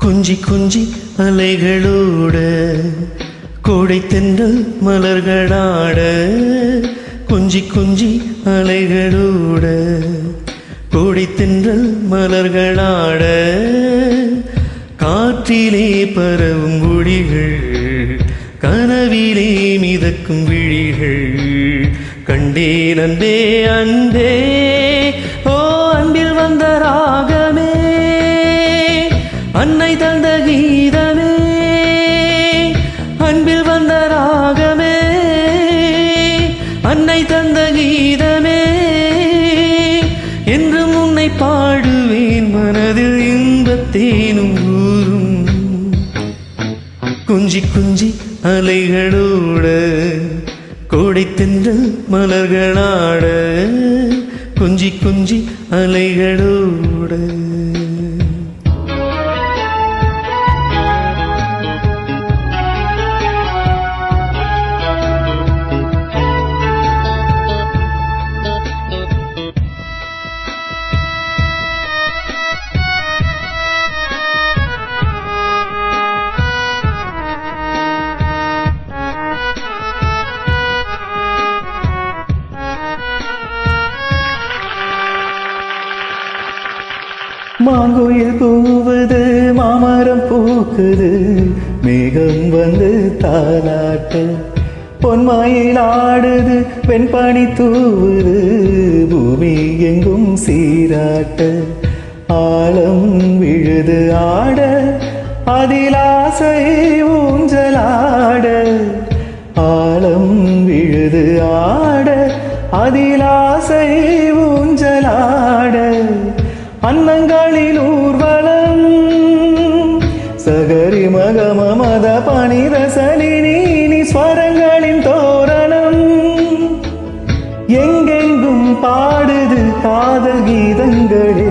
கொஞ்சி கொஞ்சி அலைகளோட கோடை தென்றல் மலர்களாட கொஞ்சி கொஞ்சி அலைகளோட கோடை தென்றல் மலர்களாட காற்றிலே பரவும் ஒளிகள் கனவிலே மிதக்கும் விழிகள் கண்டேன் அன்பே அன்பே ஓ அன்பில் வந்த ராகமே அன்னை தந்த கீதமே அன்பில் வந்த ராகமே அன்னை தந்த கீதமே என்றும் உன்னை பாடுவேன் மனதில் இன்பத்தேனும் ஊரும் கொஞ்சி கொஞ்சி அலைகளோட கோடை தென்றல் மலர்களாட கொஞ்சி கொஞ்சி அலைகளோட மாங்குயில் கூவுது மாமரம் பூக்குது மேகம் வந்து தாலாட்ட பொன்மாயில் ஆடுது வெண்பனி தூவுது பூமி எங்கும் சீராட்ட ஆழம் விழுது ஆட அதில் ஆசை ஊஞ்சலாட ஆழம் விழுது ஆட அதில் ஆசை ஊஞ்சலாட அன்னங்களின் ஊர்வலம் சகரி மகம மத பனித சலினி ஸ்வரங்களின் தோரணம் எங்கெங்கும் பாடுது காதல் கீதங்களே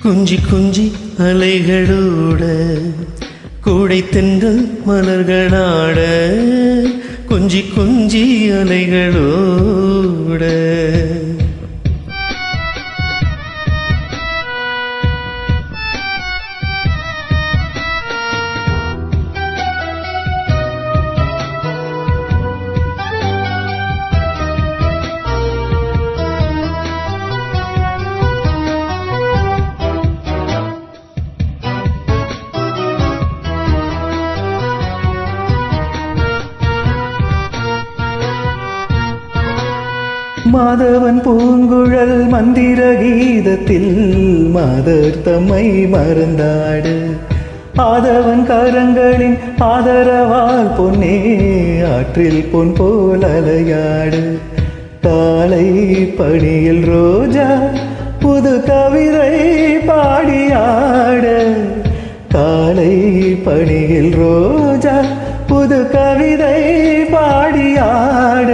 கொஞ்சி கொஞ்சி அலைகளோட கோடை தென்றல் மலர்களாட கொஞ்சி கொஞ்சி அலைகளோட மாதவன் பூங்குழல் மந்திர கீதத்தில் மாதர் தம்மை மறந்தாடு ஆதவன் கரங்களின் ஆதரவால் பொன்னே ஆற்றில் பொன் போல் அலையாடு காலை பணியில் ரோஜா புது கவிதை பாடியாட காலை பணியில் ரோஜா புது கவிதை பாடியாட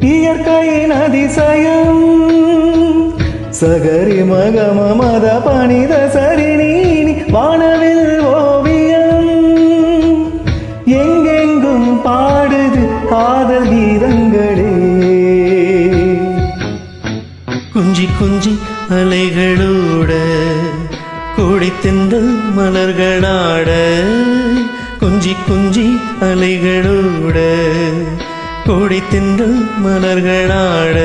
இயற்கையின் அதிசயம் சகரி மகம மத பனித சரினி வானவில் ஓவியம் எங்கெங்கும் பாடுது காதல் கீதங்களே கொஞ்சி கொஞ்சி அலைகளோட கோடை தென்றல் மலர்களாட கொஞ்சி கொஞ்சி அலைகளோட கோடை தென்றல் மலர்களாட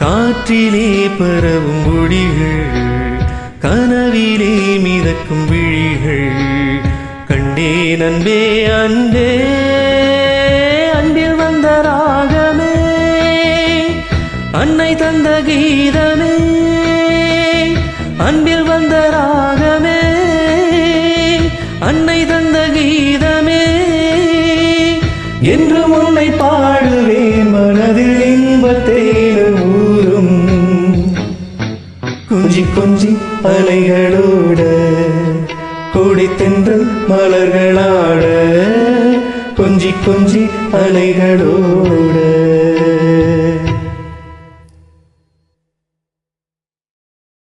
காற்றிலே பரவும் ஒளிகள் கனவிலே மிதக்கும் விழிகள் கண்டேன் அன்பே அன்பே அன்பில் வந்த ராகமே அன்னை தந்த கீதமே அன்பில் வந்த ராகமே அன்னை தந்த கீதமே என்று உன்னை பாடுவேன் மனதில் இன்பத்தேனும் ஊரும் கொஞ்சி கொஞ்சி அலைகளோட கோடை தென்றல் மலர்களாட கொஞ்சி கொஞ்சி அலைகளோட